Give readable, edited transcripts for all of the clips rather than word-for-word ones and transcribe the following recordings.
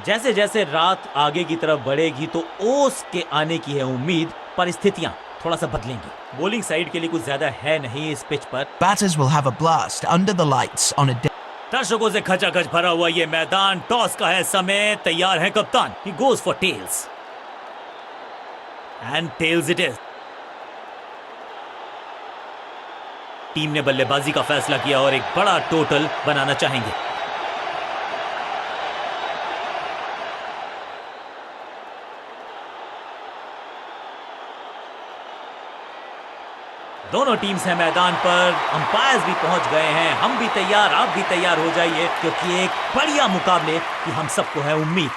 जैसे जैसे रात आगे की तरफ बढ़ेगी तो ओस के आने की है उम्मीद, परिस्थितियां थोड़ा सा बदलेंगी। बॉलिंग साइड के लिए कुछ ज्यादा है नहीं इस पिच पर। Batters will have a blast under the lights on a day. दर्शकों से खचाखच भरा हुआ ये मैदान, टॉस का है समय, तैयार है कप्तान। He goes for tails and tails it is। Team ने बल्लेबाजी का फैसला किया और एक बड़ा टोटल बनाना चाहेंगे। दोनों टीम्स हैं मैदान पर, अंपायर्स भी पहुंच गए हैं, हम भी तैयार, आप भी तैयार हो जाइए क्योंकि एक बढ़िया मुकाबले की हम सबको है उम्मीद।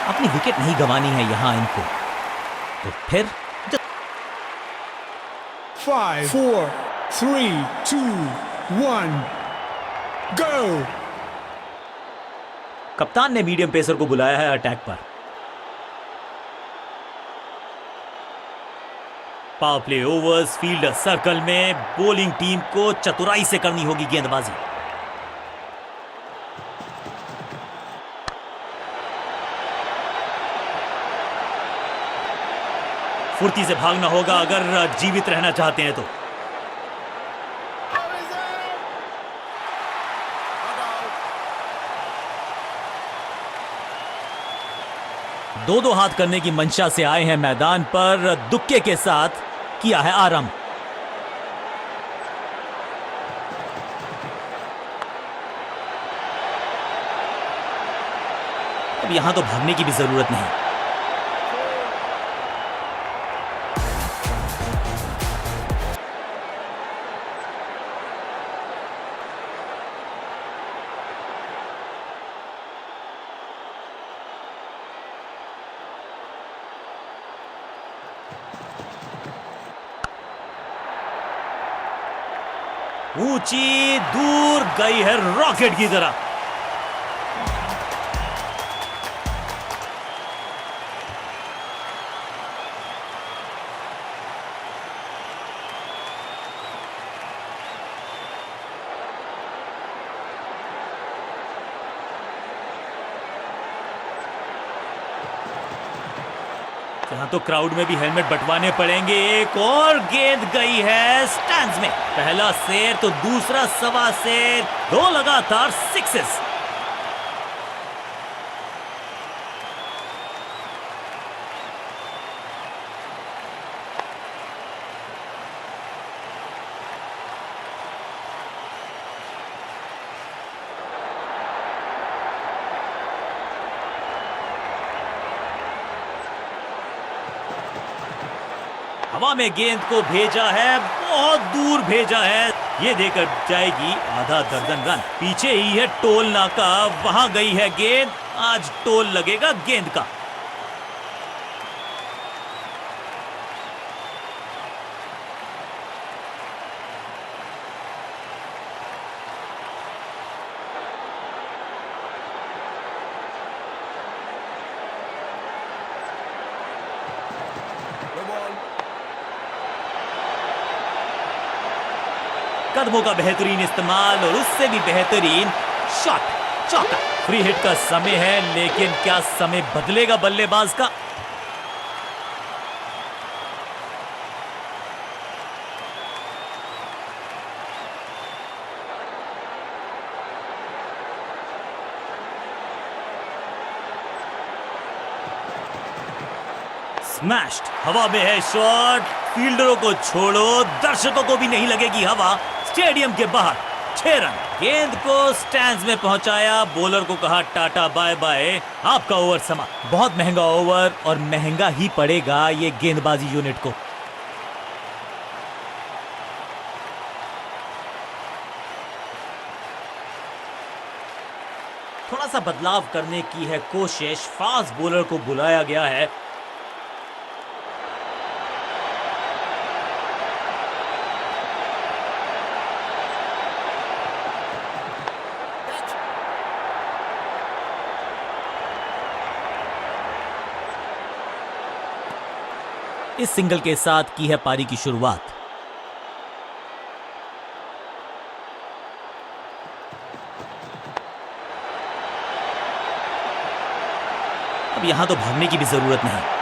अपनी विकेट नहीं गंवानी है यहां इनको, तो फिर 5 4 3 2 1 go। कप्तान ने मीडियम पेसर को बुलाया है अटैक पर। Power play overs, fielder circle में, बॉलिंग टीम को चतुराई से करनी होगी गेंदबाजी। फुर्ती से भागना होगा अगर जीवित रहना चाहते हैं तो। दो हाथ करने की मंशा से आए हैं मैदान पर, दुक्के के साथ किया है आरंभ। अब यहां तो भागने की भी जरूरत नहीं। ऊंची दूर गई है रॉकेट की तरह। यहां तो क्राउड में भी हेलमेट बंटवाने पड़ेंगे। एक और गेंद गई है स्टैंड्स में। पहला शेर तो दूसरा सवा शेर, दो लगातार सिक्सेस। हवा में गेंद को भेजा है, बहुत दूर भेजा है, ये देकर जाएगी आधा दर्जन रन। पीछे ही है टोल नाका, वहां गई है गेंद, आज टोल लगेगा गेंद का। कदमों का बेहतरीन इस्तेमाल और उससे भी बेहतरीन शॉट, चौका। फ्री हिट का समय है, लेकिन क्या समय बदलेगा बल्लेबाज का? स्मैश्ड, हवा में है शॉट। फील्डरों को छोड़ो, दर्शकों को भी नहीं लगेगी हवा। स्टेडियम के बाहर 6 रन। गेंद को स्टैंड्स में पहुंचाया, बॉलर को कहा टाटा बाय बाय, आपका ओवर समाप्त। बहुत महंगा ओवर और महंगा ही पड़ेगा ये गेंदबाजी यूनिट को। थोड़ा सा बदलाव करने की है कोशिश, फास्ट बॉलर को बुलाया गया है। इस सिंगल के साथ की है पारी की शुरुआत। अब यहां तो भागने की भी जरूरत नहीं।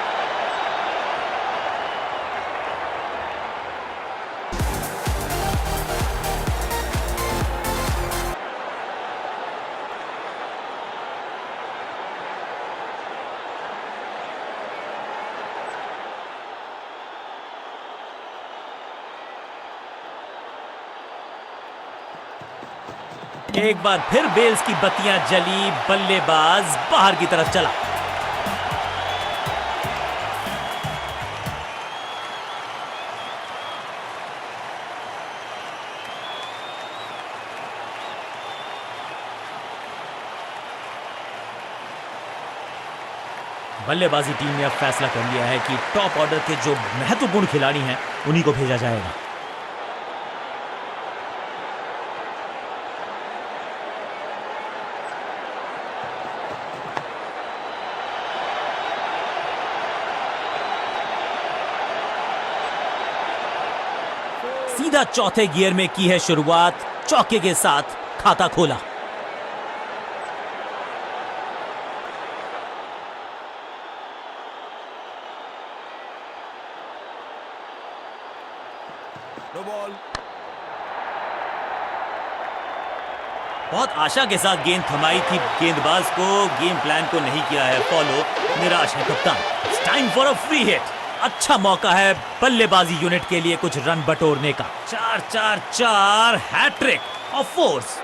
एक बार फिर बेल्स की बत्तियां जली, बल्लेबाज बाहर की तरफ चला। बल्लेबाजी टीम ने अब फैसला कर लिया है कि टॉप ऑर्डर के जो महत्वपूर्ण खिलाड़ी हैं उन्हीं को भेजा जाएगा। सीधा चौथे गियर में की है शुरुआत, चौके के साथ खाता खोला। बहुत आशा के साथ गेंद थमाई थी गेंदबाज को, गेम प्लान को नहीं किया है फॉलो, निराश है कप्तान। It's time for a free hit. अच्छा मौका है बल्लेबाजी यूनिट के लिए कुछ रन बटोरने का। 4-4-4 हैट्रिक ऑफ फोर्स।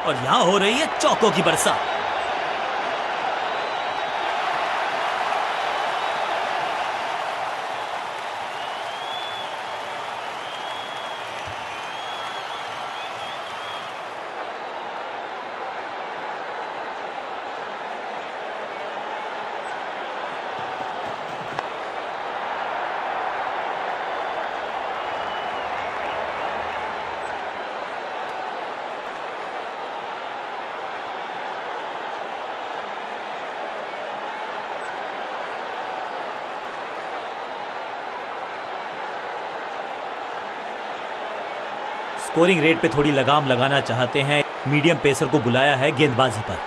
और यहां हो रही है चौकों की बरसात। स्कोरिंग रेट पे थोड़ी लगाम लगाना चाहते हैं, मीडियम पेसर को बुलाया है गेंदबाजी पर।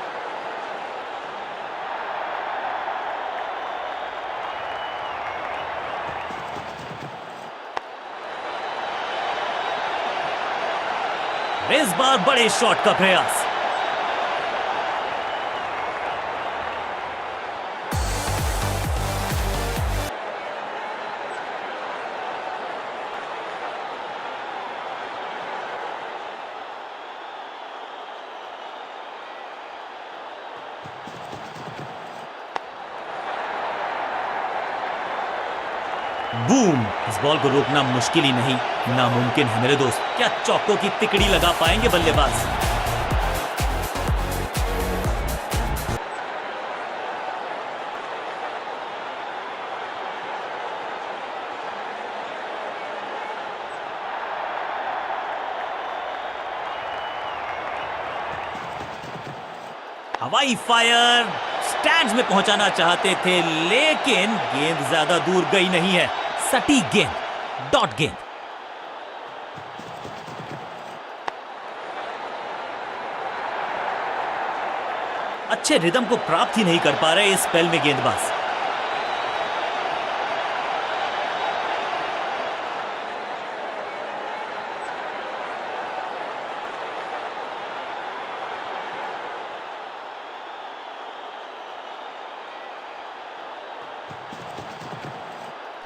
इस बार बड़े शॉट का प्रयास। बूम। इस बॉल को रोकना मुश्किल ही नहीं, नामुमकिन है मेरे दोस्त। क्या चौकों की तिकड़ी लगा पाएंगे बल्लेबाज? हवाई फायर स्टैंड्स में पहुंचाना चाहते थे, लेकिन गेंद ज्यादा दूर गई नहीं है। सटीक गेंद, डॉट गेंद। अच्छे रिदम को प्राप्त ही नहीं कर पा रहे इस स्पेल में गेंदबाज।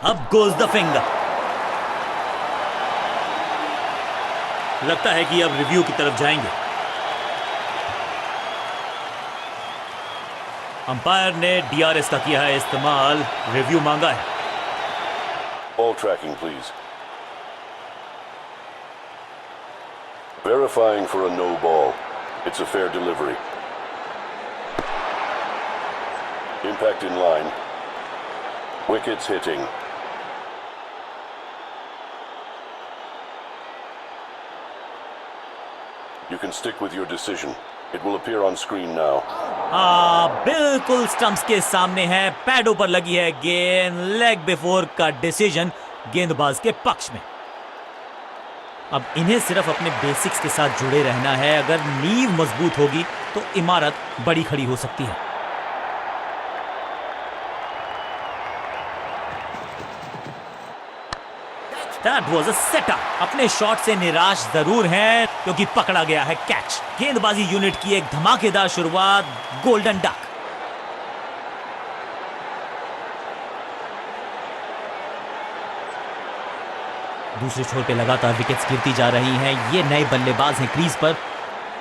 अब गोज द फिंगर। लगता है कि अब रिव्यू की तरफ जाएंगे। अंपायर ने डीआरएस का किया है इस्तेमाल, रिव्यू मांगा है। Ball tracking, please. Verifying for a no ball. It's a fair delivery. Impact in line. Wickets hitting. You can stick with your decision. It will appear on screen now. बिल्कुल stumps के सामने है, पैडों पर लगी है गेंद, लेग बिफोर का decision गेंदबाज के पक्ष में। अब इन्हें सिर्फ अपने बेसिक्स के साथ जुड़े रहना है। अगर नींव मजबूत होगी तो इमारत बड़ी खड़ी हो सकती है। That was a setup. अपने शॉट से निराश जरूर हैं क्योंकि पकड़ा गया है कैच। गेंदबाजी यूनिट की एक धमाकेदार शुरुआत, गोल्डन डक। दूसरे छोर पे लगातार विकेट्स गिरती जा रही हैं। ये नए बल्लेबाज हैं क्रीज पर,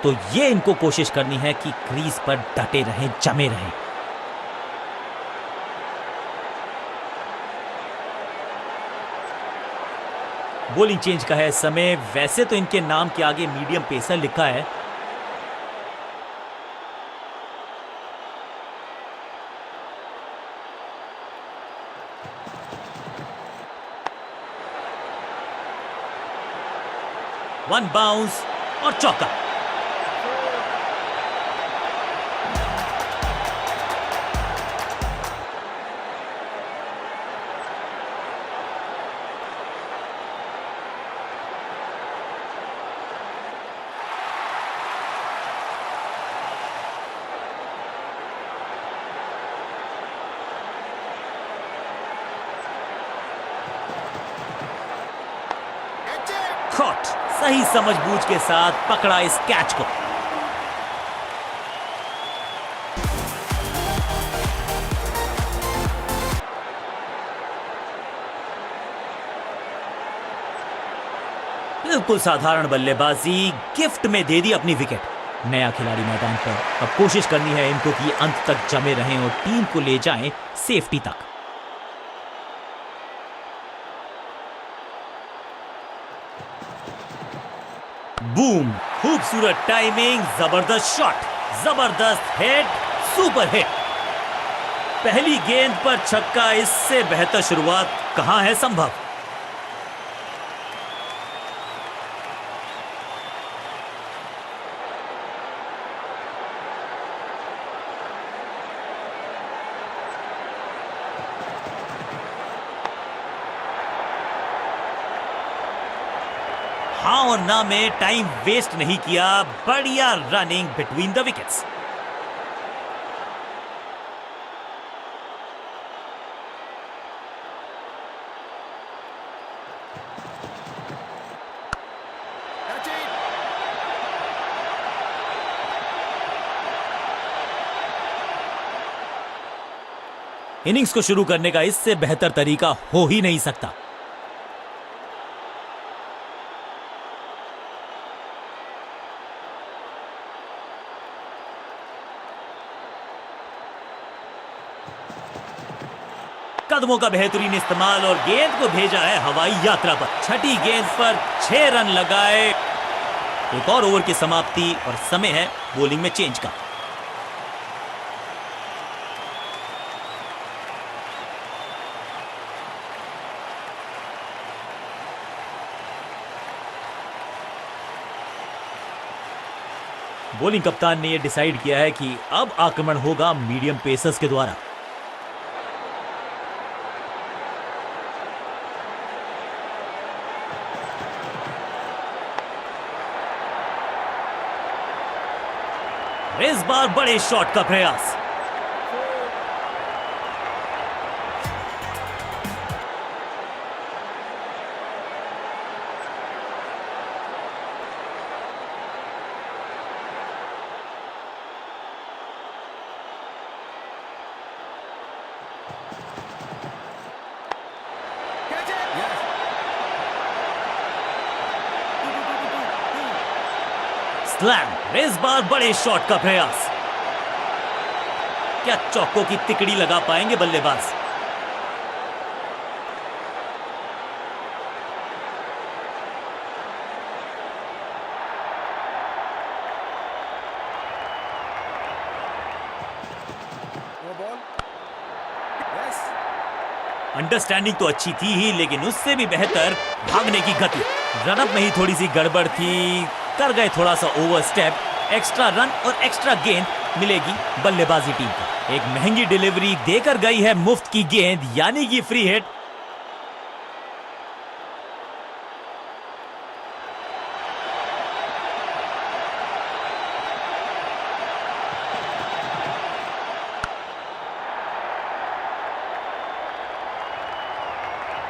तो ये इनको कोशिश करनी है कि क्रीज पर डटे रहें, जमे रहें। बॉलिंग चेंज का है समय। वैसे तो इनके नाम के आगे मीडियम पेसर लिखा है, वन बाउंस और चौका। कॉट, सही समझबूझ के साथ पकड़ा इस कैच को। बिल्कुल साधारण बल्लेबाजी, गिफ्ट में दे दी अपनी विकेट। नया खिलाड़ी मैदान पर, अब कोशिश करनी है इनको कि अंत तक जमे रहें और टीम को ले जाएं सेफ्टी तक। बूम, खूबसूरत टाइमिंग, जबरदस्त शॉट, जबरदस्त हिट, सुपर हिट। पहली गेंद पर छक्का, इससे बेहतर शुरुआत कहां है संभव। हाँ और ना में टाइम वेस्ट नहीं किया, बढ़िया running between the wickets. Innings को शुरू करने का इससे बेहतर तरीका हो ही नहीं सकता। कदमों का बेहतरीन इस्तेमाल और गेंद को भेजा है हवाई यात्रा पर। छठी गेंद पर 6 रन लगाए। एक और ओवर की समाप्ति और समय है बॉलिंग में चेंज का। बॉलिंग कप्तान ने यह डिसाइड किया है कि अब आक्रमण होगा मीडियम पेसर्स के द्वारा। इस बार बड़े शॉट का प्रयास। स्लैम, इस बार बड़े शॉट का प्रयास। क्या चौकों की तिकड़ी लगा पाएंगे बल्लेबाज? अंडरस्टैंडिंग तो अच्छी थी ही, लेकिन उससे भी बेहतर भागने की गति। रनअप में ही थोड़ी सी गड़बड़ थी, कर गए थोड़ा सा ओवरस्टेप। एक्स्ट्रा रन और एक्स्ट्रा गेंद मिलेगी बल्लेबाजी टीम को। एक महंगी डिलीवरी देकर गई है मुफ्त की गेंद, यानी कि फ्री हिट।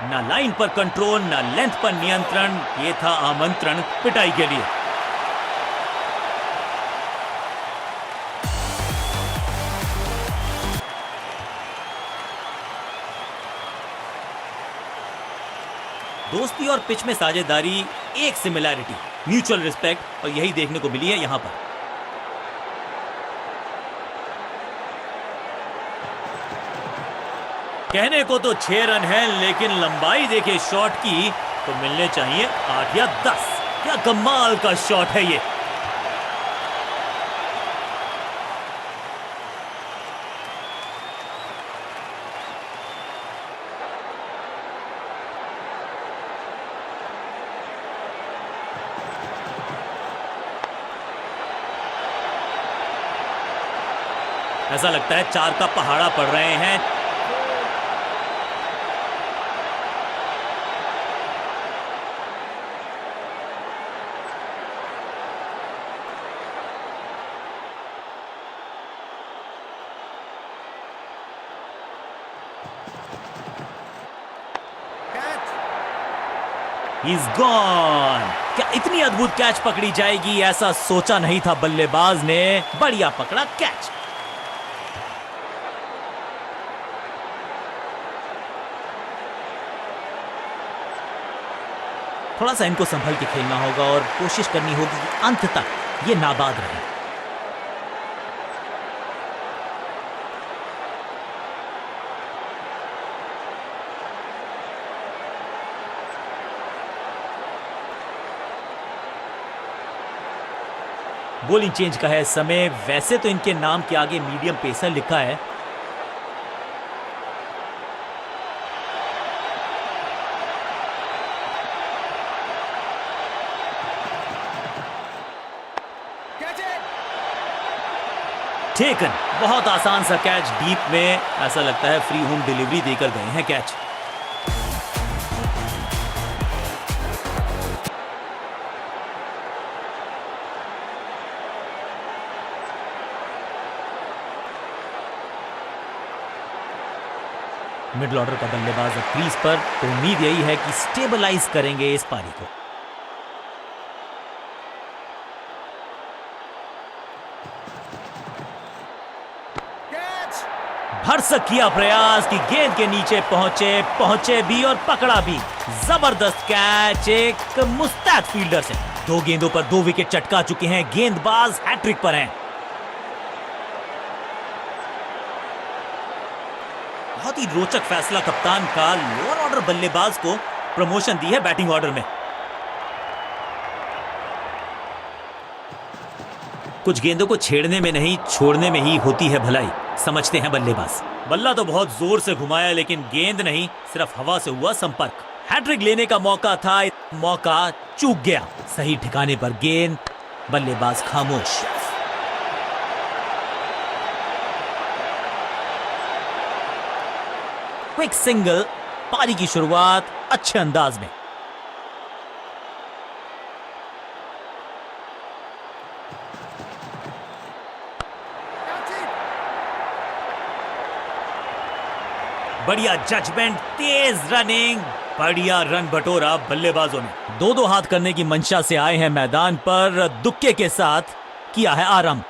ना लाइन पर कंट्रोल, ना लेंथ पर नियंत्रण। ये था आमंत्रण पिटाई के लिए। दोस्ती और पिच में साझेदारी, एक सिमिलैरिटी, म्यूचुअल रिस्पेक्ट, और यही देखने को मिली है यहां पर। कहने को तो 6 रन है, लेकिन लंबाई देखे शॉट की तो मिलने चाहिए 8 या 10। क्या कमाल का शॉट है ये। ऐसा लगता है 4 का पहाड़ा पड़ रहे हैं। He's gone। क्या इतनी अद्भुत कैच पकड़ी जाएगी, ऐसा सोचा नहीं था बल्लेबाज ने। बढ़िया पकड़ा कैच। थोड़ा सा इनको संभल के खेलना होगा और कोशिश करनी होगी कि अंत तक ये नाबाद रहे। बॉलिंग चेंज का है समय। वैसे तो इनके नाम के आगे मीडियम पेसर लिखा है। टेकन, बहुत आसान सा कैच डीप में। ऐसा लगता है फ्री होम डिलीवरी देकर गए हैं कैच। मिडिल ऑर्डर का बल्लेबाज अब क्रीज पर, तो उम्मीद यही है कि स्टेबलाइज करेंगे इस पारी को। भरसक किया प्रयास कि गेंद के नीचे पहुंचे भी और पकड़ा भी। जबरदस्त कैच एक मुस्तैद फील्डर से। 2 गेंदों पर 2 विकेट चटका चुके हैं। गेंदबाज हैट्रिक पर हैं। बहुत ही रोचक फैसला कप्तान का। लोअर ऑर्डर बल्लेबाज को प्रमोशन दी है बैटिंग ऑर्डर में। कुछ गेंदों को छेड़ने में नहीं, छोड़ने में ही होती है भलाई, समझते हैं बल्लेबाज। बल्ला तो बहुत जोर से घुमाया, लेकिन गेंद नहीं, सिर्फ हवा से हुआ संपर्क। हैट्रिक लेने का मौका था, मौका चूक गया। सही ठिकाने पर गेंद, बल्लेबाज खामोश। क्विक सिंगल, पारी की शुरुआत अच्छे अंदाज में। बढ़िया जजमेंट, तेज रनिंग, बढ़िया रन बटोरा बल्लेबाजों ने। 2-2 हाथ करने की मंशा से आए हैं मैदान पर। दुक्के के साथ किया है आरंभ।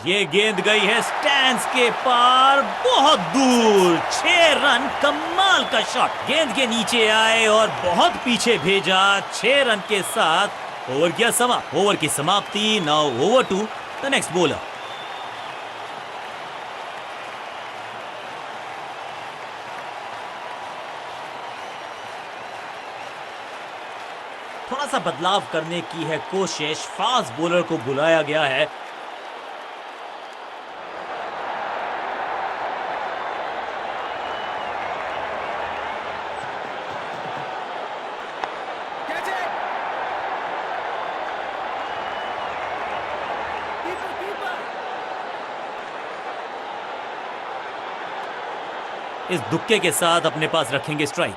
ये गेंद गई है स्टैंड्स के पार, बहुत दूर। 6 रन, कमाल का शॉट। गेंद के नीचे आए और बहुत पीछे भेजा। 6 रन के साथ ओवर किया समाप्त। ओवर की समाप्ति। Now over to the next bowler. थोड़ा सा बदलाव करने की है कोशिश। फास्ट बॉलर को बुलाया गया है। इस दुक्के के साथ अपने पास रखेंगे स्ट्राइक।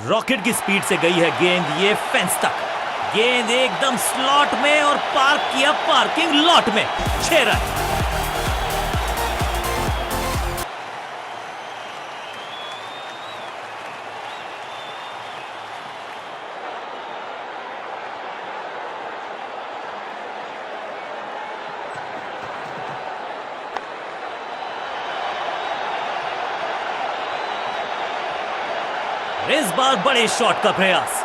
रॉकेट की स्पीड से गई है गेंद ये फेंस तक। गेंद एकदम स्लॉट में और पार्क किया पार्किंग लॉट में। 6 रन। इस बार बड़े शॉट का प्रयास।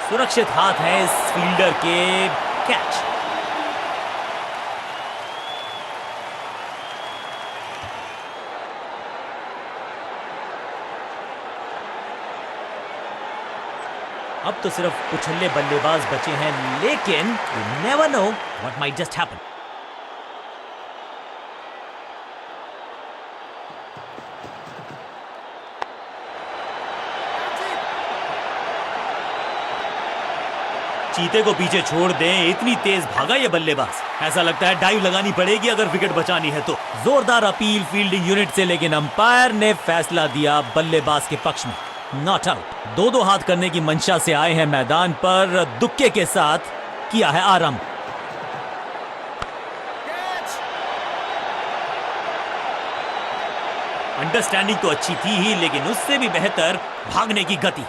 सुरक्षित हाथ है इस फील्डर के। कैच। अब तो सिर्फ उछल्ले बल्लेबाज बचे हैं, लेकिन you never know what might just happen. चीते को पीछे छोड़ दें, इतनी तेज भागा ये बल्लेबाज। ऐसा लगता है डाइव लगानी पड़ेगी अगर विकेट बचानी है तो। जोरदार अपील फील्डिंग यूनिट से, लेकिन अंपायर ने फैसला दिया बल्लेबाज के पक्ष में। Not out. 2-2 हाथ करने की मंशा से आए हैं मैदान पर, दुक्के के साथ किया है आरंभ। अंडरस्टैंडिंग तो अच्छी थी ही, लेकिन उससे भी बेहतर भागने की गति।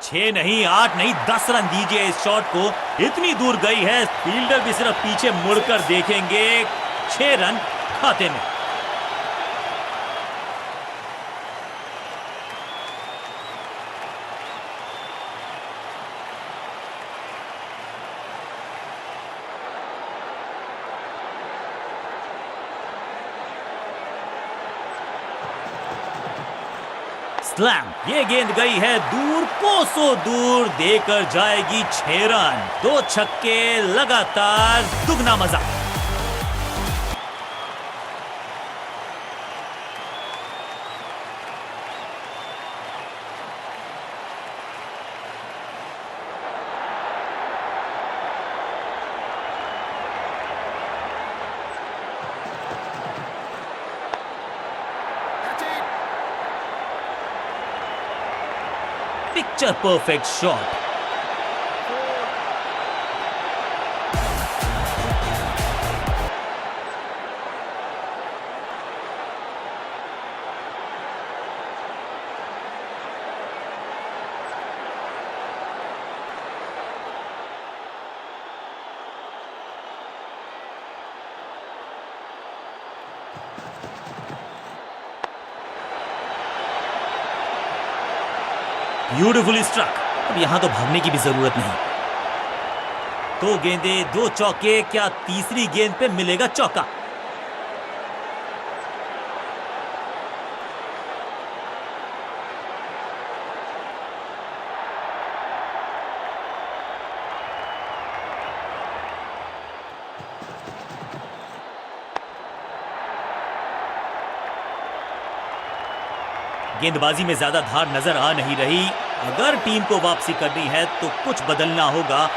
छह नहीं, 8 नहीं, 10 रन दीजिए इस शॉट को। इतनी दूर गई है, फील्डर भी सिर्फ पीछे मुड़कर देखेंगे। 6 रन खाते में। स्लैम। ये गेंद गई है दूर, कोसों दूर, देकर जाएगी 6 रन। 2 छक्के लगातार, दुगना मजा। Picture perfect shot. Beautifully struck. अब यहां तो भागने की भी जरूरत नहीं। 2 गेंदें, 2 चौके, क्या तीसरी गेंद पे मिलेगा चौका? गेंदबाजी में ज्यादा धार नजर आ नहीं रही। अगर टीम को वापसी करनी है तो कुछ बदलना होगा।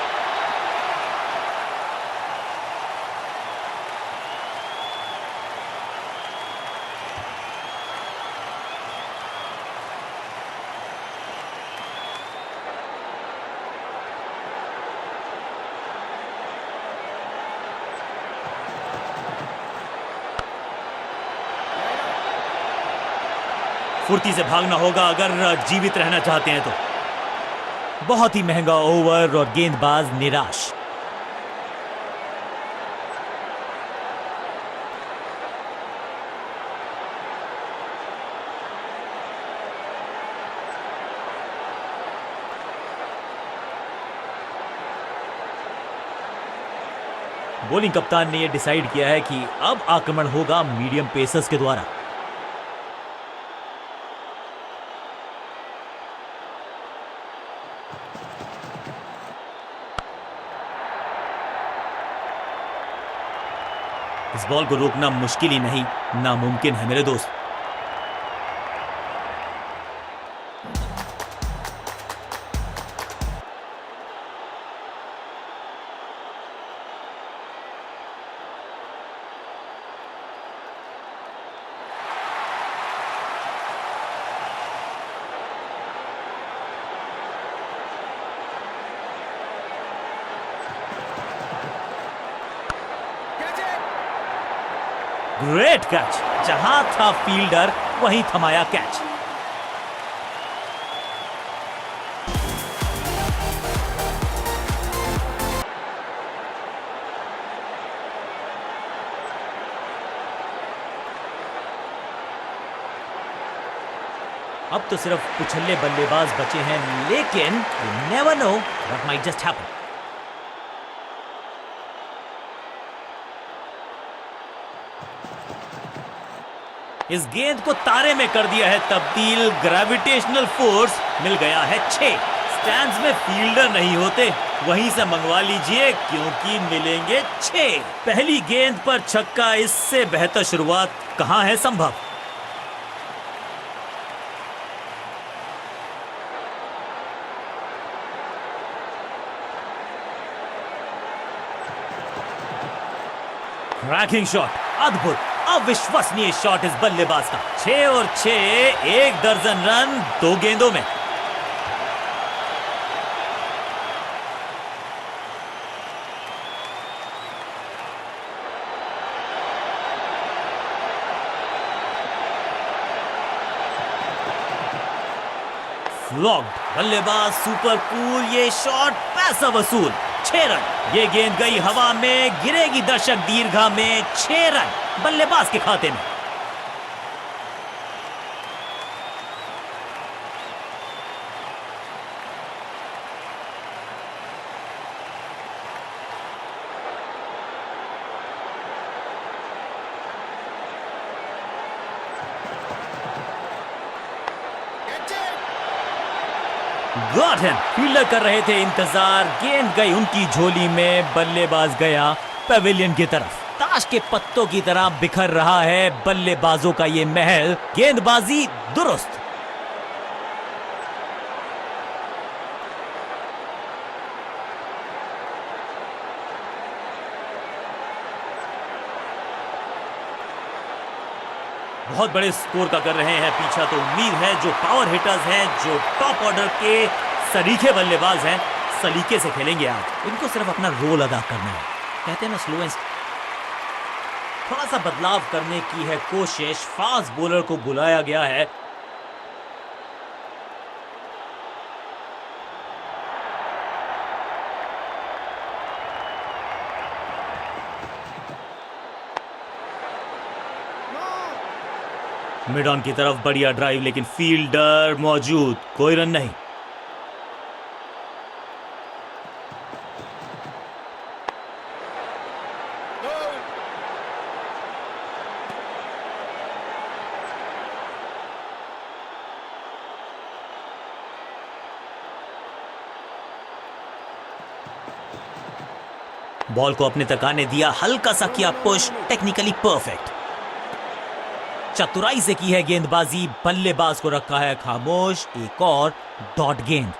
फुर्ती से भागना होगा अगर जीवित रहना चाहते हैं तो। बहुत ही महंगा ओवर और गेंदबाज निराश। बॉलिंग कप्तान ने यह डिसाइड किया है कि अब आक्रमण होगा मीडियम पेसर्स के द्वारा। इस बॉल को रोकना मुश्किल ही नहीं, नामुमकिन है मेरे दोस्त। ग्रेट कैच, जहां था फील्डर वहीं थमाया कैच। अब तो सिर्फ उछल्ले बल्लेबाज बचे हैं, लेकिन you never know what might just happen. इस गेंद को तारे में कर दिया है तब्दील। ग्रेविटेशनल फोर्स मिल गया है 6। स्टैंड्स में फील्डर नहीं होते, वहीं से मंगवा लीजिए क्योंकि मिलेंगे 6। पहली गेंद पर छक्का, इससे बेहतर शुरुआत कहां है संभव। क्रैकिंग शॉट, अद्भुत अविश्वसनीय शॉट इस बल्लेबाज का। 6 और 6, 1 दर्जन रन 2 गेंदों में। फ्लॉग्ड, बल्लेबाज सुपर कूल, ये शॉट पैसा वसूल। 6 रन, ये गेंद गई हवा में, गिरेगी दर्शक दीर्घा में। 6 रन बल्लेबाज के खाते में। गॉट हिम, फील्डर कर रहे थे इंतजार, गेंद गई उनकी झोली में, बल्लेबाज गया पवेलियन की तरफ। ताश के पत्तों की तरह बिखर रहा है बल्लेबाजों का ये महल। गेंदबाजी दुरुस्त। बहुत बड़े स्कोर का कर रहे हैं पीछा, तो उम्मीद है जो पावर हिटर्स हैं, जो टॉप ऑर्डर के सरीखे बल्लेबाज हैं, सलीके से खेलेंगे आज। इनको सिर्फ अपना रोल अदा करना है। कहते हैं ना स्लो एंड, थोड़ा सा बदलाव करने की है कोशिश। फास्ट बॉलर को बुलाया गया है। मिड ऑन की तरफ बढ़िया ड्राइव, लेकिन फील्डर मौजूद, कोई रन नहीं। बॉल को अपने तक आने दिया, हल्का सा किया पुश, टेक्निकली परफेक्ट। चतुराई से की है गेंदबाजी, बल्लेबाज को रखा है खामोश। एक और डॉट गेंद।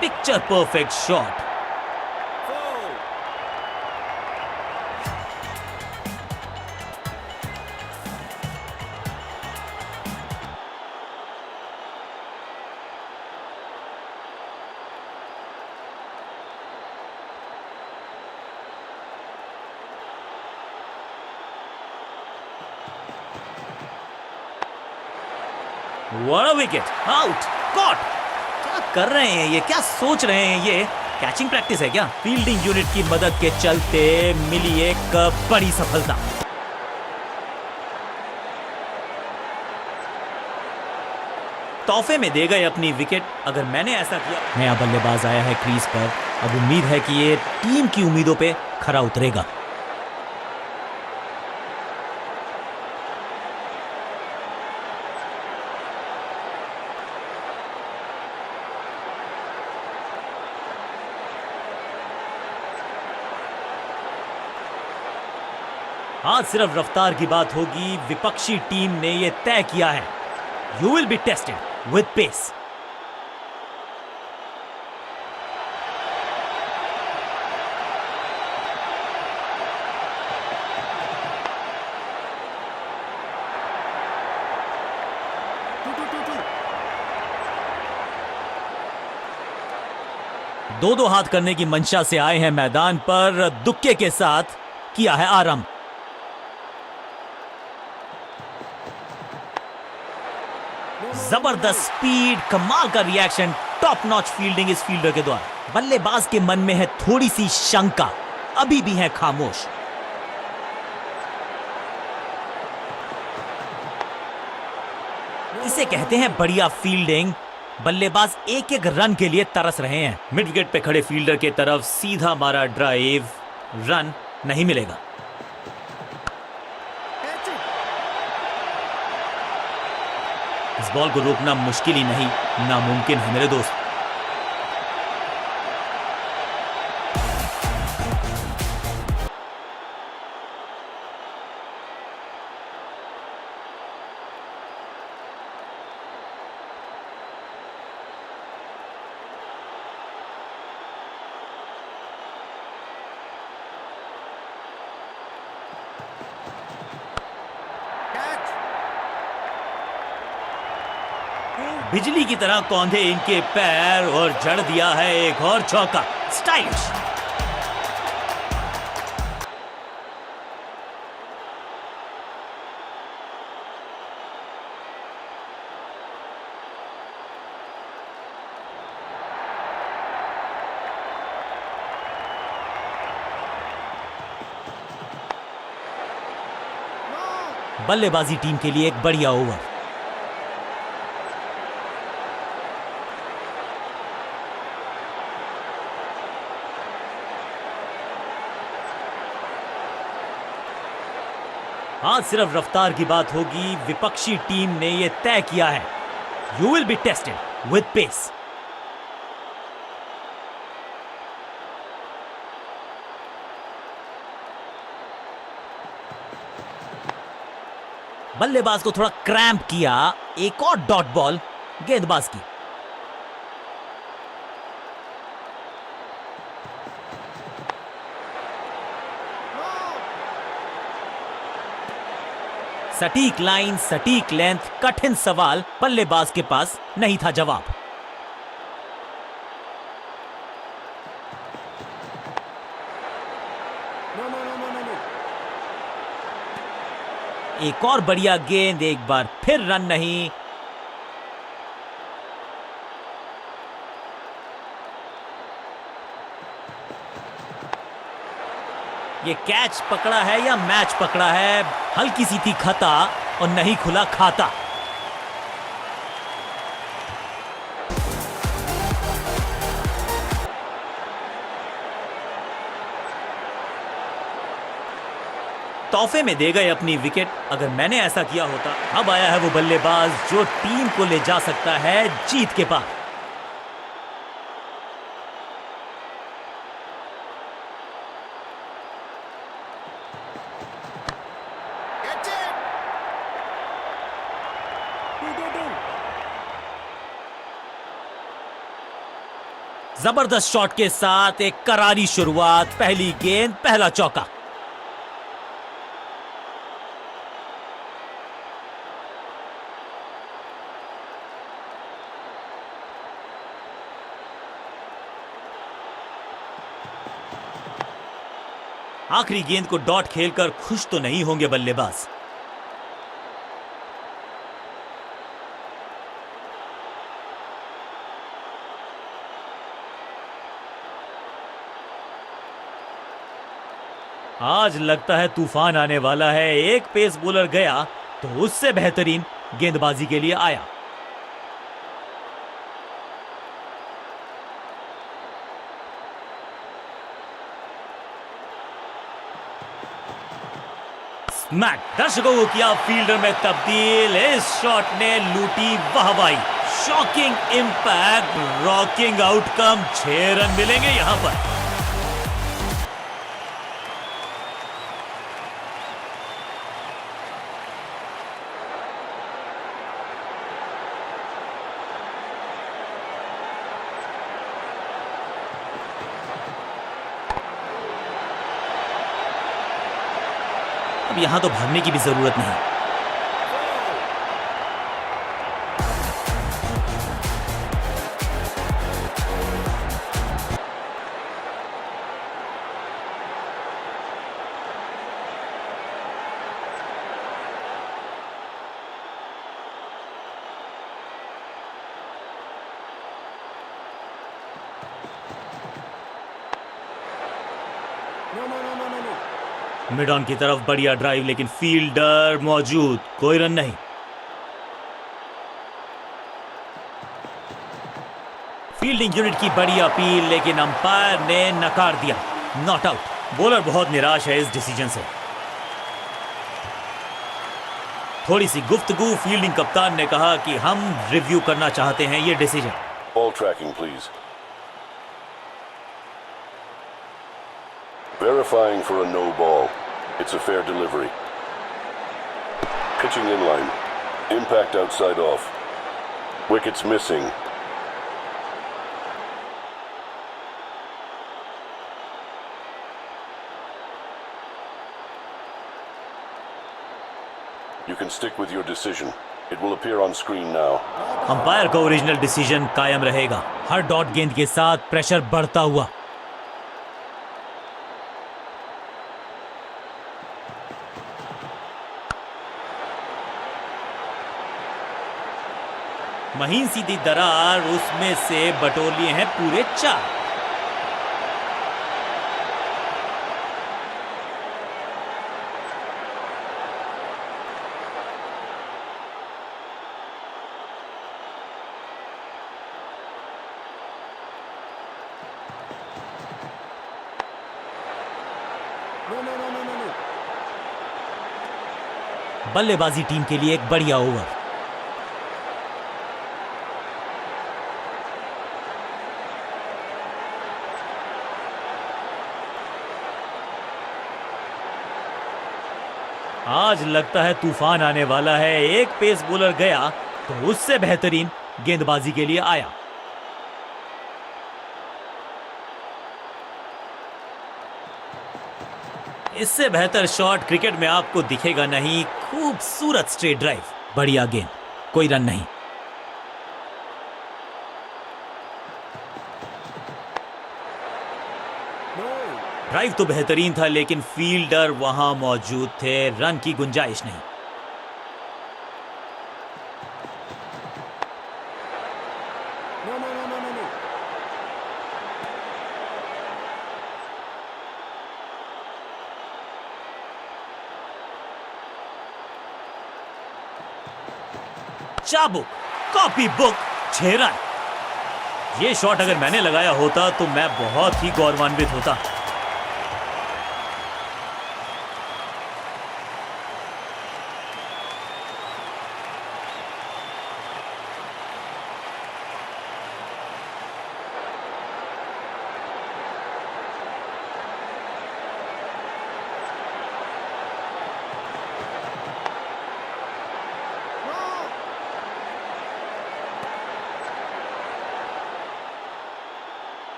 Picture perfect shot. What a wicket, out, caught. क्या कर रहे हैं ये, क्या सोच रहे हैं ये? कैचिंग प्रैक्टिस है क्या? फील्डिंग यूनिट की मदद के चलते मिली एक बड़ी सफलता। तोहफे में दे गए अपनी विकेट। अगर मैंने ऐसा किया। नया बल्लेबाज आया है क्रीज पर, अब उम्मीद है कि ये टीम की उम्मीदों पे खरा उतरेगा। आज सिर्फ रफ्तार की बात होगी। विपक्षी टीम ने यह तय किया है, you will be tested with pace. दो हाथ करने की मंशा से आए हैं मैदान पर, दुक्के के साथ किया है आरंभ। जबरदस्त स्पीड, कमाल का रिएक्शन, टॉप नॉच फील्डिंग इस फील्डर के द्वारा। बल्लेबाज के मन में है थोड़ी सी शंका, अभी भी है खामोश। इसे कहते हैं बढ़िया फील्डिंग। बल्लेबाज एक एक रन के लिए तरस रहे हैं। मिड विकेट पे खड़े फील्डर की तरफ सीधा मारा ड्राइव, रन नहीं मिलेगा। इस बॉल को रोकना मुश्किल ही नहीं, नामुमकिन है मेरे दोस्त। बिजली की तरह कौंधे इनके पैर और जड़ दिया है एक और चौका। स्टाइलिश। बल्लेबाजी टीम के लिए एक बढ़िया ओवर। आज सिर्फ रफ्तार की बात होगी। विपक्षी टीम ने यह तय किया है, you will be tested with pace. बल्लेबाज को थोड़ा क्रैम्प किया, एक और डॉट बॉल गेंदबाज की। सटीक लाइन, सटीक लेंथ, कठिन सवाल, बल्लेबाज के पास नहीं था जवाब। एक और बढ़िया गेंद, एक बार फिर रन नहीं। ये कैच पकड़ा है या मैच पकड़ा है? हल्की सी थी खता और नहीं खुला खाता। तोहफे में दे गए अपनी विकेट। अगर मैंने ऐसा किया होता। अब आया है वो बल्लेबाज जो टीम को ले जा सकता है जीत के पार। जबरदस्त शॉट के साथ एक करारी शुरुआत, पहली गेंद, पहला चौका। आखिरी गेंद को डॉट खेलकर खुश तो नहीं होंगे बल्लेबाज। आज लगता है तूफान आने वाला है। एक पेस बॉलर गया तो उससे बेहतरीन गेंदबाजी के लिए आया। स्मैक, दर्शकों को किया फील्डर में तब्दील। इस शॉट ने लूटी वाहवाही। Shocking impact, rocking outcome. 6 run मिलेंगे यहां पर। अब यहां तो भागने की भी जरूरत नहीं। मिड ऑन की तरफ बढ़िया ड्राइव, लेकिन फील्डर मौजूद, कोई रन नहीं। फील्डिंग यूनिट की बड़ी अपील, लेकिन अंपायर ने नकार दिया। Not out. बॉलर बहुत निराश है इस डिसीजन से। थोड़ी सी गुफ्तगू। फील्डिंग कप्तान ने कहा कि हम रिव्यू करना चाहते हैं ये decision. Ball tracking, please. Verifying for a no ball. It's a fair delivery. Pitching inline. Impact outside off. Wickets missing. You can stick with your decision. It will appear on screen now. Umpire का original decision कायम रहेगा। हर dot गेंद के साथ pressure बढ़ता हुआ। महीन सीधी दरार, उसमें से बटोर लिए हैं पूरे 4। बल्लेबाजी टीम के लिए एक बढ़िया ओवर। आज लगता है तूफान आने वाला है। एक पेस बॉलर गया तो उससे बेहतरीन गेंदबाजी के लिए आया। इससे बेहतर शॉट क्रिकेट में आपको दिखेगा नहीं। खूबसूरत स्ट्रेट ड्राइव, बढ़िया गेंद, कोई रन नहीं। ड्राइव तो बेहतरीन था, लेकिन फील्डर वहां मौजूद थे। रन की गुंजाइश नहीं। चाबुक, कॉपी बुक, 6 रन। ये शॉट अगर मैंने लगाया होता तो मैं बहुत ही गौरवान्वित होता।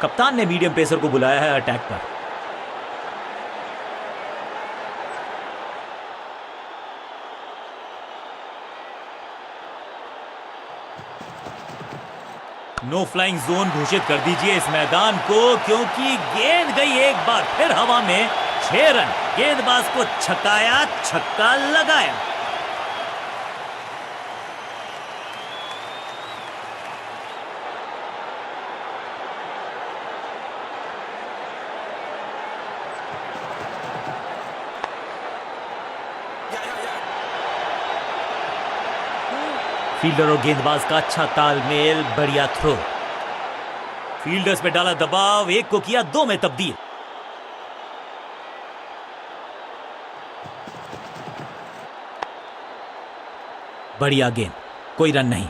कप्तान ने मीडियम पेसर को बुलाया है अटैक पर। नो फ्लाइंग जोन घोषित कर दीजिए इस मैदान को, क्योंकि गेंद गई एक बार फिर हवा में। 6 रन, गेंदबाज को छकाया, छक्का लगाया। फील्डर और गेंदबाज का अच्छा तालमेल, बढ़िया थ्रो। फील्डर्स पे डाला दबाव, एक को किया 2 में तब्दील। बढ़िया गेंद, कोई रन नहीं।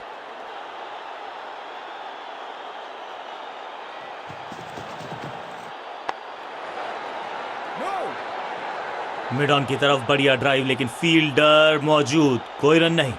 मिड ऑन की तरफ बढ़िया ड्राइव, लेकिन फील्डर मौजूद, कोई रन नहीं।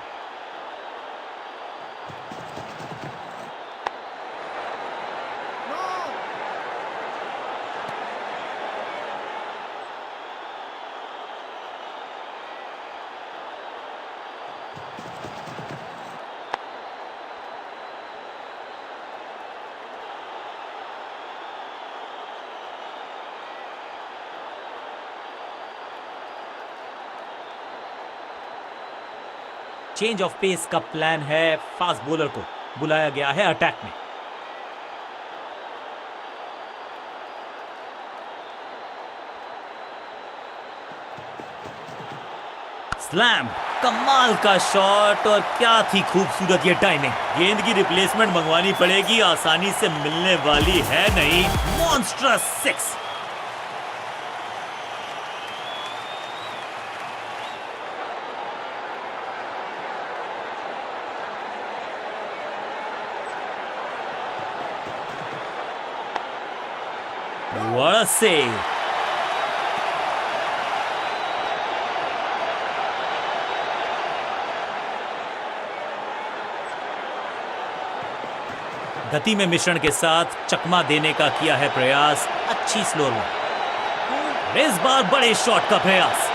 चेंज ऑफ पेस का प्लान है, फास्ट बॉलर को बुलाया गया है अटैक में। स्लैम, कमाल का शॉट, और क्या थी खूबसूरत ये टाइमिंग। गेंद की रिप्लेसमेंट मंगवानी पड़ेगी, आसानी से मिलने वाली है नहीं। मॉन्स्ट्रस 6। What a save! गति में मिश्रण के साथ चकमा देने का किया है प्रयास, अच्छी स्लो बॉल। इस बार बड़े शॉट का प्रयास।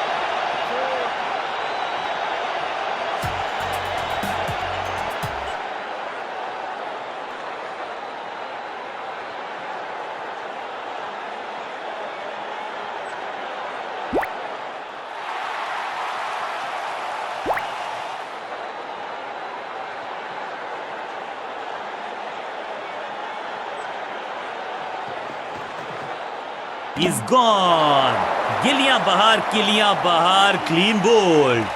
He's gone. गिलियां बाहर, किलियां बाहर, क्लीन बोल्ड।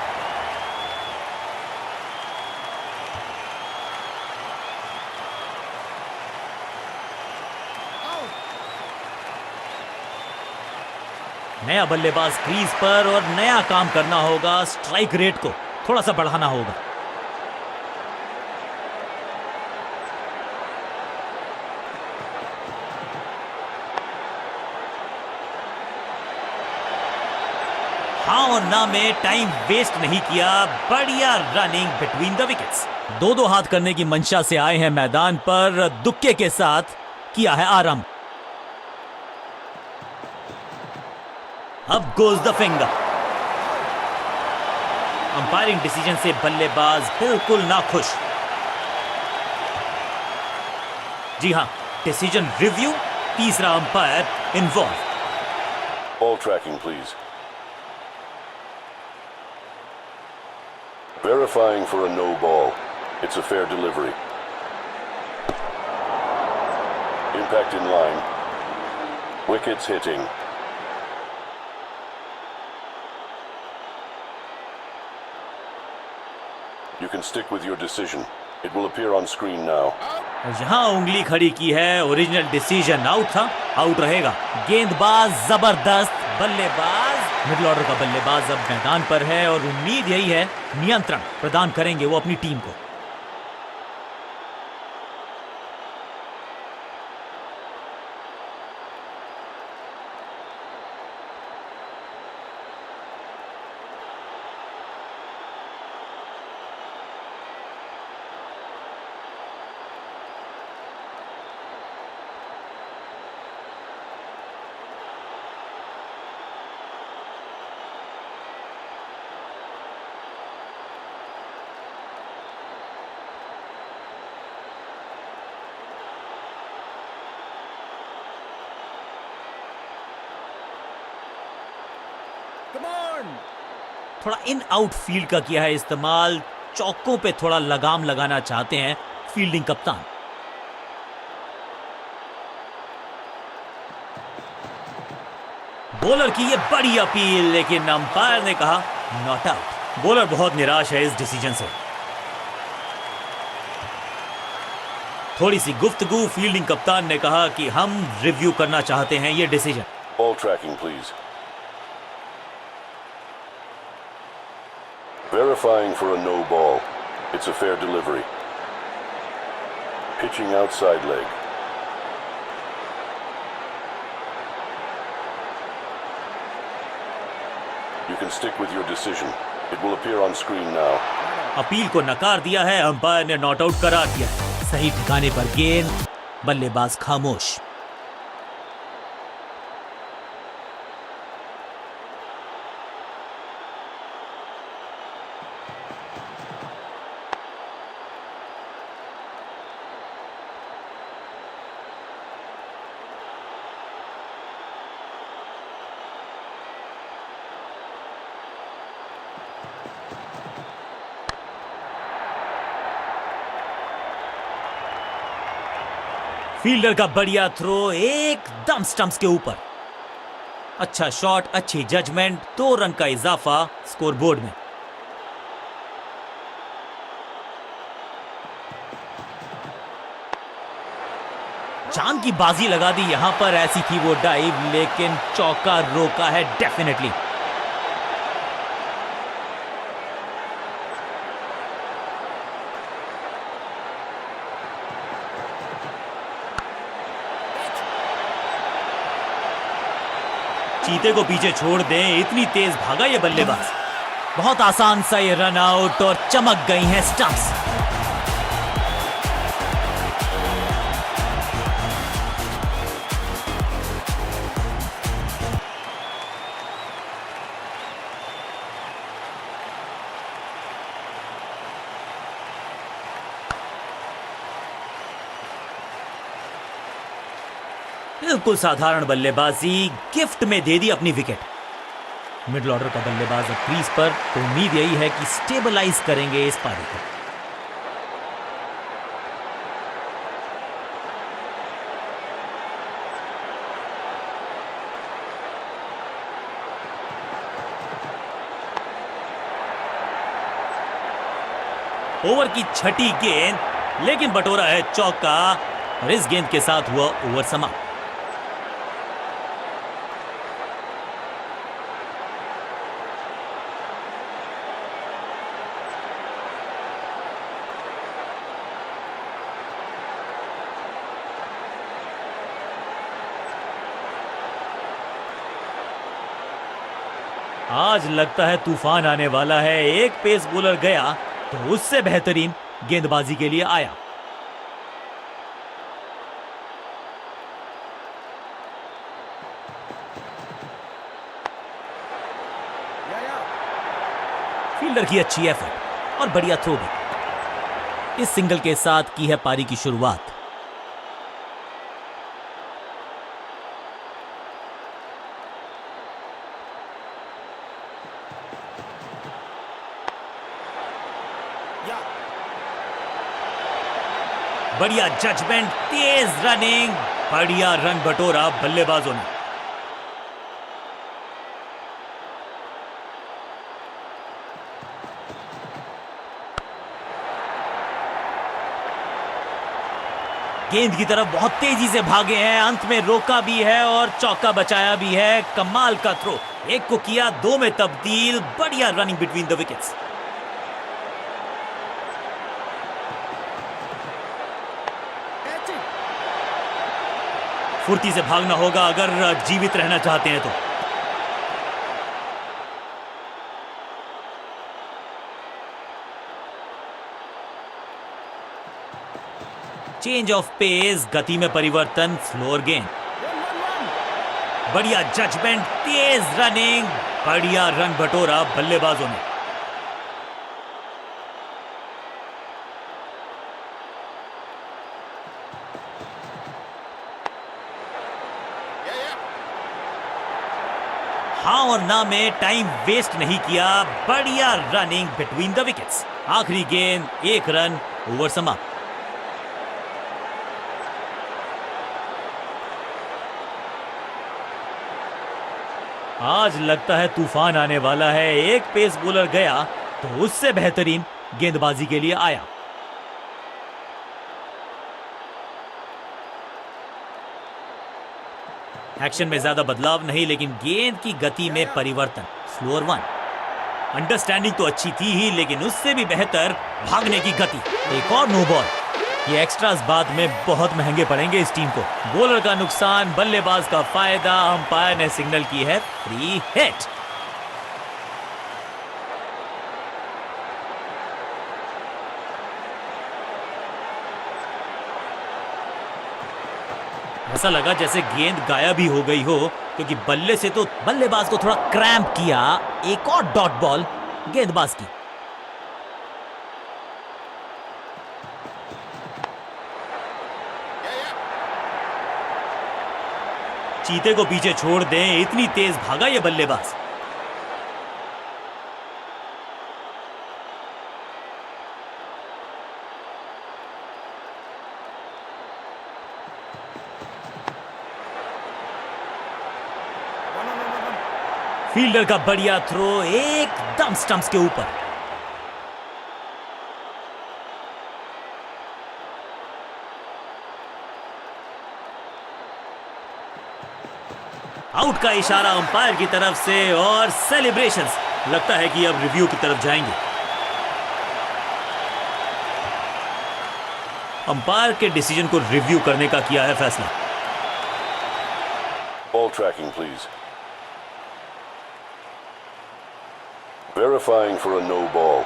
नया बल्लेबाज क्रीज पर, और नया काम करना होगा। स्ट्राइक रेट को थोड़ा सा बढ़ाना होगा। हाँ और ना में टाइम वेस्ट नहीं किया, बढ़िया रनिंग बिटवीन द विकेट्स। 2-2 हाथ करने की मंशा से आए हैं मैदान पर, दुक्के के साथ किया है आरंभ। अब goes the finger. Umpiring decision से बल्लेबाज बिल्कुल ना खुश। जी हां, डिसीजन रिव्यू, तीसरा umpire involve. Ball tracking, please. Verifying for a no ball. It's a fair delivery. Impact in line. Wickets hitting. You can stick with your decision. It will appear on screen now. यहां उंगली खड़ी की है, original decision out था, out रहेगा। गेंदबाज जबरदस्त, बल्लेबाज, मिडिल ऑर्डर का बल्लेबाज अब मैदान पर है, और उम्मीद यही है नियंत्रण प्रदान करेंगे वो अपनी टीम को। थोड़ा इन आउट फील्ड का किया है इस्तेमाल, चौकों पे थोड़ा लगाम लगाना चाहते हैं फील्डिंग कप्तान। बॉलर की ये बड़ी अपील, लेकिन अंपायर ने कहा नॉट आउट। बॉलर बहुत निराश है इस डिसीजन से। थोड़ी सी गुफ्तगू, फील्डिंग कप्तान ने कहा कि हम रिव्यू करना चाहते हैं ये decision. Ball tracking, please. Verifying for a no ball. It's a fair delivery. Pitching outside leg. You can stick with your decision. It will appear on screen now. Appeal को नकार दिया है, अंपायर ने not out करार दिया है। सही ठिकाने पर गेंद, बल्लेबाज खामोश। फील्डर का बढ़िया थ्रो एकदम स्टंप्स के ऊपर। अच्छा शॉट, अच्छी जजमेंट, 2 रन का इजाफा स्कोरबोर्ड में। जान की बाजी लगा दी यहां पर, ऐसी थी वो डाइव, लेकिन चौका रोका है डेफिनेटली। चीते को पीछे छोड़ दें, इतनी तेज भागा ये बल्लेबाज। बहुत आसान सा ये रन आउट और चमक गई हैं स्टंप्स। बिल्कुल साधारण बल्लेबाजी, गिफ्ट में दे दी अपनी विकेट। मिडिल ऑर्डर का बल्लेबाज अब क्रीज पर, तो उम्मीद यही है कि स्टेबलाइज करेंगे इस पारी को। ओवर की छठी गेंद, लेकिन बटोरा है चौका और इस गेंद के साथ हुआ ओवर समाप्त। आज लगता है तूफान आने वाला है। एक पेस बॉलर गया तो उससे बेहतरीन गेंदबाजी के लिए आया। फील्डर की अच्छी एफर्ट और बढ़िया थ्रो भी। इस सिंगल के साथ की है पारी की शुरुआत। बढ़िया जजमेंट, तेज रनिंग, बढ़िया रन बटोरा बल्लेबाजों ने। गेंद की तरफ बहुत तेजी से भागे हैं, अंत में रोका भी है और चौका बचाया भी है। कमाल का थ्रो, एक को किया 2 में तब्दील। बढ़िया रनिंग बिटवीन द विकेट्स। फुर्ती से भागना होगा अगर जीवित रहना चाहते हैं तो। चेंज ऑफ पेस, गति में परिवर्तन, स्लोअर गेंद। बढ़िया जजमेंट, तेज रनिंग, बढ़िया रन बटोरा बल्लेबाजों ने। हाँ और ना में टाइम वेस्ट नहीं किया, बढ़िया रनिंग बिटवीन द विकेट्स। आखिरी गेंद, 1 रन, ओवर समाप्त। आज लगता है तूफान आने वाला है। एक पेस बॉलर गया तो उससे बेहतरीन गेंदबाजी के लिए आया। एक्शन में ज्यादा बदलाव नहीं, लेकिन गेंद की गति में परिवर्तन। स्लोअर 1। अंडरस्टैंडिंग तो अच्छी थी ही, लेकिन उससे भी बेहतर भागने की गति। एक और नो बॉल। ये एक्स्ट्रास बाद में बहुत महंगे पड़ेंगे इस टीम को। बॉलर का नुकसान, बल्लेबाज का फायदा। अंपायर ने सिग्नल की है फ्री हिट। ऐसा लगा जैसे गेंद गायब ही हो गई हो, क्योंकि बल्ले से तो बल्लेबाज को थोड़ा क्रैम्प किया। एक और डॉट बॉल गेंदबाज की। चीते को पीछे छोड़ दें, इतनी तेज भागा ये बल्लेबाज। फील्डर का बढ़िया थ्रो, एकदम स्टंप्स के ऊपर। आउट का इशारा अंपायर की तरफ से और सेलिब्रेशंस। लगता है कि अब रिव्यू की तरफ जाएंगे। अंपायर के डिसीजन को रिव्यू करने का किया है फैसला। Ball tracking, please. Verifying for a no ball.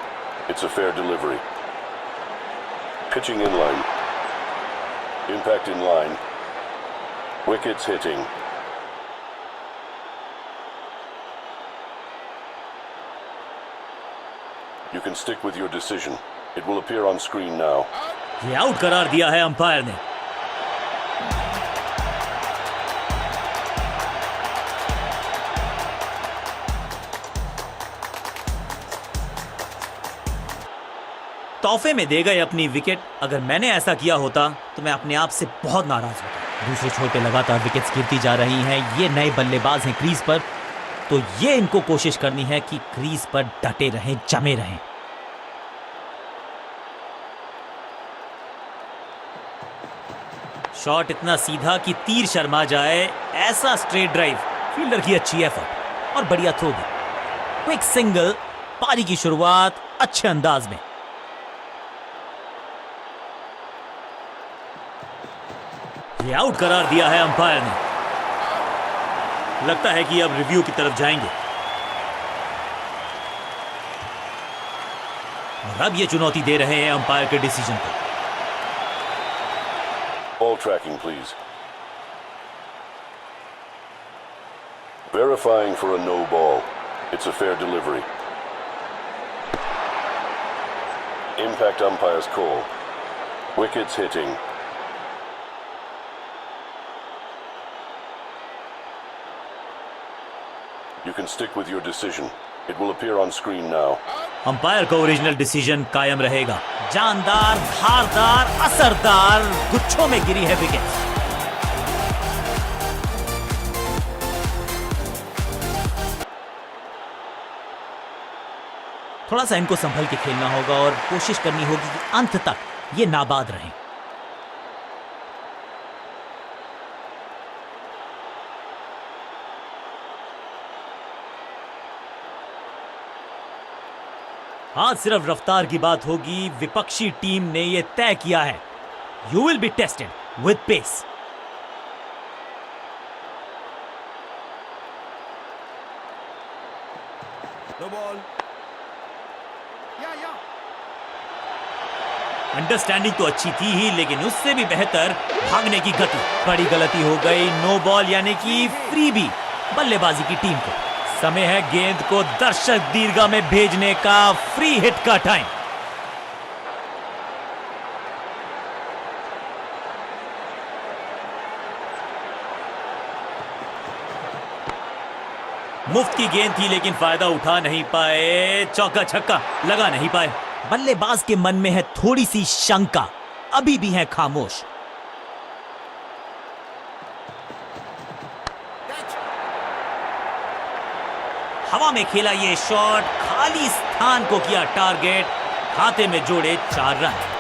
It's a fair delivery. Pitching in line. Impact in line. Wickets hitting. You can stick with your decision. It will appear on screen now. ये out करार दिया है umpire ने। तोहफे में दे गए अपनी wicket. अगर मैंने ऐसा किया होता तो मैं अपने आप से बहुत नाराज होता। दूसरे छोर पे लगातार विकेट्स गिरती जा रही हैं। ये नए बल्लेबाज हैं क्रीज पर, तो ये इनको कोशिश करनी है कि क्रीज पर डटे रहें, जमे रहें। शॉट इतना सीधा कि तीर शर्मा जाए, ऐसा स्ट्रेट ड्राइव। फील्डर की अच्छी एफर्ट और बढ़िया थ्रो भी। क्विक सिंगल, पारी की शुरुआत अच्छे अंदाज में। ये आउट करार दिया है अंपायर ने। लगता है कि अब रिव्यू की तरफ जाएंगे। और अब ये चुनौती दे रहे हैं अंपायर के डिसीजन को। Ball tracking, please. Verifying for a no ball. It's a fair delivery. Impact umpire's call. Wickets hitting. You can stick with your decision. It will appear on screen now. Umpire का original decision कायम रहेगा। जानदार, धारदार, असरदार, गुच्छों में गिरी है wicket. थोड़ा सा इनको संभल के खेलना होगा और कोशिश करनी होगी कि अंत तक ये नाबाद रहें। आज सिर्फ रफ्तार की बात होगी। विपक्षी टीम ने यह तय किया है, you will be tested with pace. No ball. Understanding तो अच्छी थी ही, लेकिन उससे भी बेहतर भागने की गति। बड़ी गलती हो गई। नो बॉल यानी कि फ्रीबी बल्लेबाजी की टीम को। समय है गेंद को दर्शक दीर्घा में भेजने का। फ्री हिट का टाइम। मुफ्त की गेंद थी लेकिन फायदा उठा नहीं पाए, चौका छक्का लगा नहीं पाए। बल्लेबाज के मन में है थोड़ी सी शंका, अभी भी है खामोश। हवा में खेला ये शॉट, खाली स्थान को किया टारगेट, खाते में जोड़े 4 रन।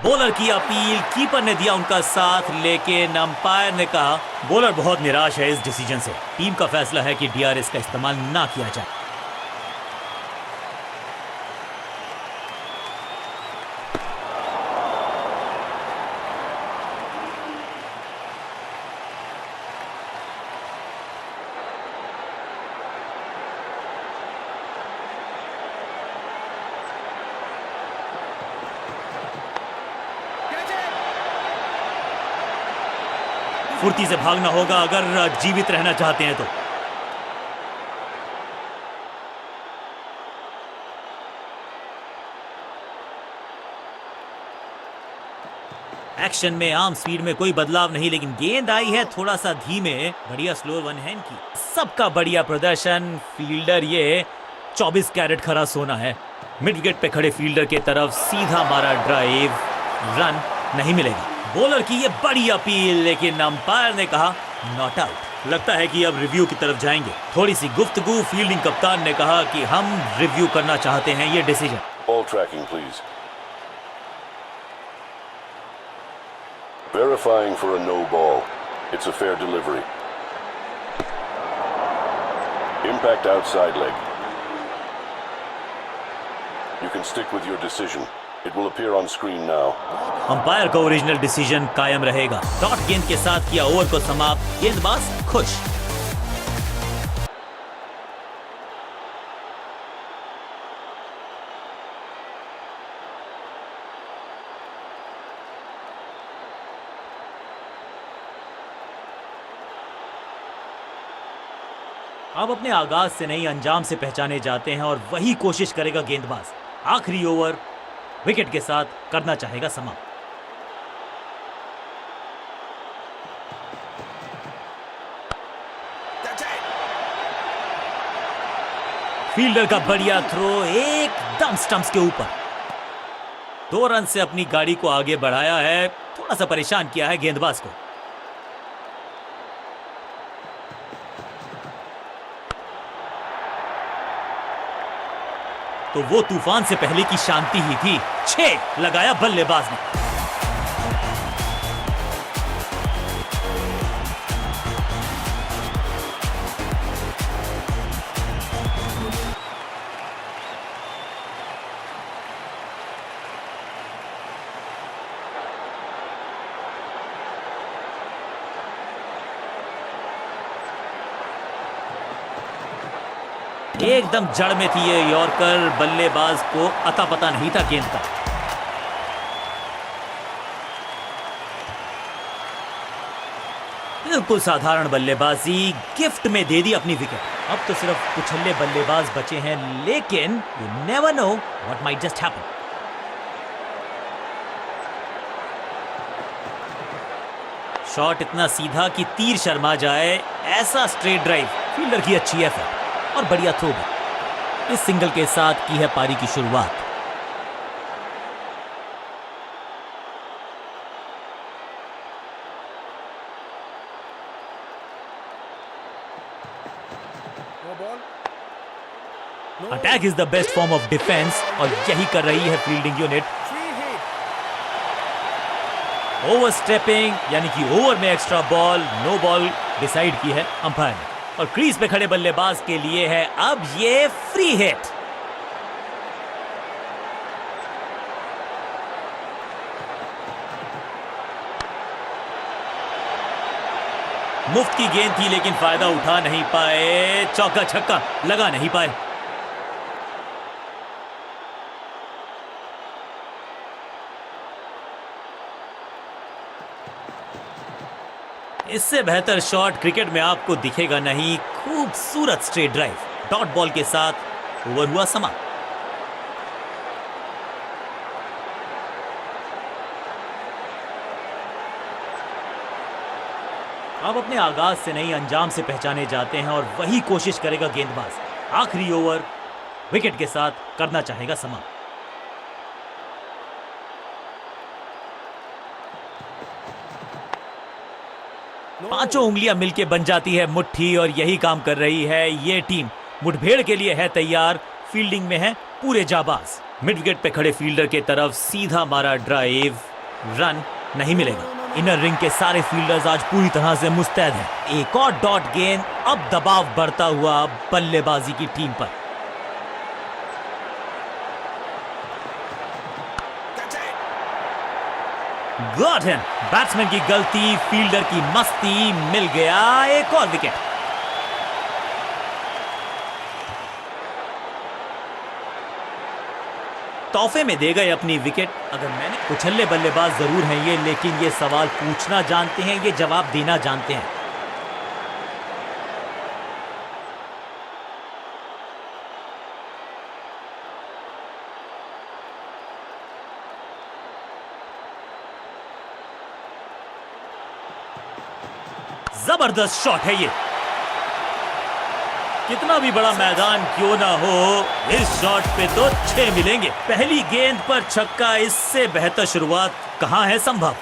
बॉलर की अपील, कीपर ने दिया उनका साथ, लेकिन अंपायर ने कहा बॉलर बहुत निराश है इस डिसीजन से। टीम का फैसला है कि डीआरएस का इस्तेमाल ना किया जाए। फुर्ती से भागना होगा अगर जीवित रहना चाहते हैं तो। एक्शन में आम स्पीड में कोई बदलाव नहीं, लेकिन गेंद आई है थोड़ा सा धीमे। बढ़िया स्लोअर वन हैंड की, सबका बढ़िया प्रदर्शन। फील्डर ये 24 कैरेट खरा सोना है। मिड विकेट पे खड़े फील्डर के तरफ सीधा मारा ड्राइव, रन नहीं मिलेगा। बॉलर की ये बड़ी अपील, लेकिन अंपायर ने कहा नॉट आउट। लगता है कि अब रिव्यू की तरफ जाएंगे। थोड़ी सी गुफ्तगू, फील्डिंग कप्तान ने कहा कि हम रिव्यू करना चाहते हैं ये decision. Ball tracking, please. Verifying for a no ball. It's a fair delivery. Impact outside leg. You can stick with your decision. It will appear on screen now. Umpire का ओरिजिनल डिसीजन कायम रहेगा। Dot गेंद के साथ किया over को समाप्त, गेंदबाज खुश। अब अपने आगाज से नहीं अंजाम से पहचाने जाते हैं और वही कोशिश करेगा गेंदबाज। आखिरी ओवर विकेट के साथ करना चाहेगा समाप्त। फील्डर का बढ़िया थ्रो एकदम स्टंप्स के ऊपर। 2 रन से अपनी गाड़ी को आगे बढ़ाया है, थोड़ा सा परेशान किया है गेंदबाज को। तो वो तूफान से पहले की शांति ही थी। 6 लगाया बल्लेबाज ने। एकदम जड़ में थी ये यॉर्कर, बल्लेबाज को अता पता नहीं था गेंद का। बिल्कुल साधारण बल्लेबाजी, गिफ्ट में दे दी अपनी विकेट। अब तो सिर्फ कुछल्ले बल्लेबाज बचे हैं, लेकिन you never know what might just happen. Shot इतना सीधा कि तीर शर्मा जाए, ऐसा स्ट्रेट ड्राइव। फील्डर की अच्छी एफर्ट और बढ़िया थ्रो भी। इस सिंगल के साथ की है पारी की शुरुआत। Attack is the best form of defence और यही कर रही है फील्डिंग यूनिट। ओवर स्टेपिंग यानी कि ओवर में extra ball, no ball decide की है अंपायर ने। और क्रीज पे खड़े बल्लेबाज के लिए है अब ये फ्री हिट। मुफ्त की गेंद थी लेकिन फायदा उठा नहीं पाए, चौका छक्का लगा नहीं पाए। इससे बेहतर शॉट क्रिकेट में आपको दिखेगा नहीं। खूबसूरत स्ट्रेट ड्राइव, डॉट बॉल के साथ ओवर हुआ समाप्त। अब अपने आगाज से नहीं अंजाम से पहचाने जाते हैं और वही कोशिश करेगा गेंदबाज। आखिरी ओवर विकेट के साथ करना चाहेगा समाप्त। पांचों उंगलियां मिलके बन जाती है मुट्ठी और यही काम कर रही है ये टीम। मुठभेड़ के लिए है तैयार, फील्डिंग में है पूरे जाबाज। मिड विकेट पे खड़े फील्डर के तरफ सीधा मारा ड्राइव, रन नहीं मिलेगा। इनर रिंग के सारे फील्डर्स आज पूरी तरह से मुस्तैद हैं। एक और डॉट गेंद, अब दबाव बढ़ता हुआ बल्लेबाजी की टीम पर। Got him. बैट्समैन की गलती, फील्डर की मस्ती, मिल गया एक और विकेट। तोहफे में दे गए अपनी विकेट। अगर मैंने उछल्ले बल्लेबाज जरूर हैं ये, लेकिन ये सवाल पूछना जानते हैं, ये जवाब देना जानते हैं। जबरदस्त शॉट है ये। कितना भी बड़ा मैदान क्यों ना हो, इस शॉट पे तो 6 मिलेंगे। पहली गेंद पर छक्का, इससे बेहतर शुरुआत कहां है संभव।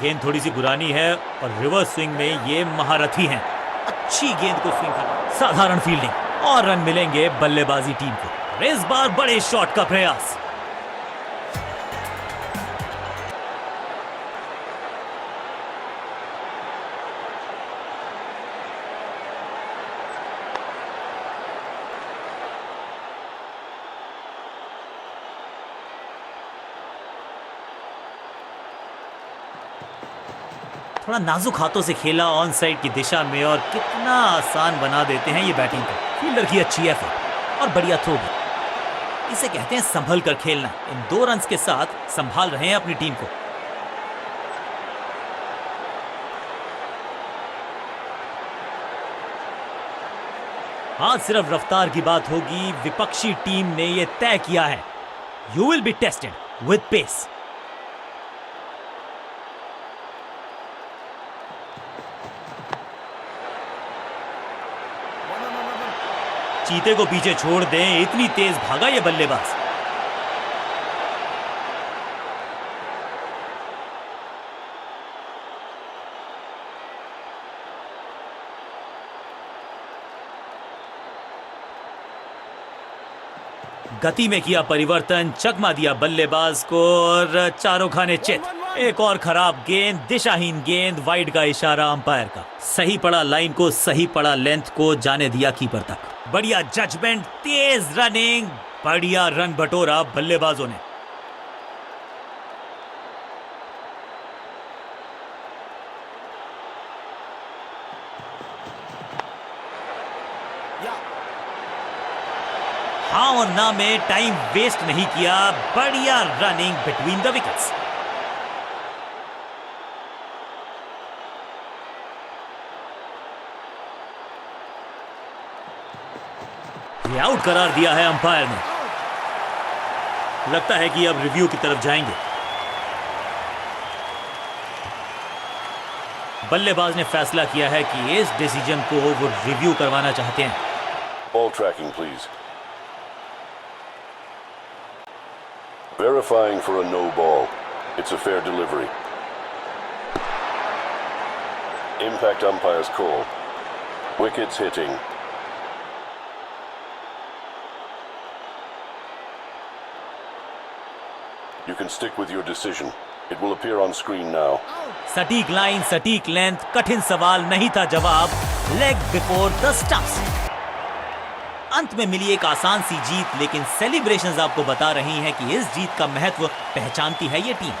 गेंद थोड़ी सी पुरानी है और रिवर्स स्विंग में ये महारथी हैं। अच्छी गेंद को स्विंग करना, साधारण फील्डिंग और रन मिलेंगे बल्लेबाजी टीम को। इस बार बड़े शॉट का प्रयास। थोड़ा नाजुक हाथों से खेला ऑन साइड की दिशा में और कितना आसान बना देते हैं ये बैटिंग को। फील्डर की अच्छी एफर्ट और बढ़िया थ्रो भी। इसे कहते हैं संभल कर खेलना। इन 2 रन्स के साथ संभाल रहे हैं अपनी टीम को। आज सिर्फ रफ्तार की बात होगी। विपक्षी टीम ने यह तय किया है, you will be tested with pace. चीते को पीछे छोड़ दें, इतनी तेज भागा ये बल्लेबाज। गति में किया परिवर्तन, चकमा दिया बल्लेबाज को और चारों खाने चित। एक और खराब गेंद, दिशाहीन गेंद, वाइड का इशारा अंपायर का। सही पड़ा लाइन को, सही पड़ा लेंथ को, जाने दिया कीपर तक। बढ़िया जजमेंट, तेज रनिंग, बढ़िया रन बटोरा बल्लेबाजों ने। हाँ और ना में टाइम वेस्ट नहीं किया। बढ़िया running between the wickets. Out करार दिया है अंपायर ने। लगता है कि अब रिव्यू की तरफ जाएंगे। बल्लेबाज ने फैसला किया है कि इस डिसीजन को वो रिव्यू करवाना चाहते हैं। Ball tracking, please. Verifying for a no ball. It's a fair delivery. Impact umpire's call. Wickets hitting. You can stick with your decision. It will appear on screen now. सटीक line, सटीक length, कठिन सवाल नहीं था जवाब। Leg before the stumps. अंत में मिली एक आसान सी जीत, लेकिन सेलिब्रेशंस आपको बता रही हैं कि इस जीत का महत्व पहचानती है ये टीम।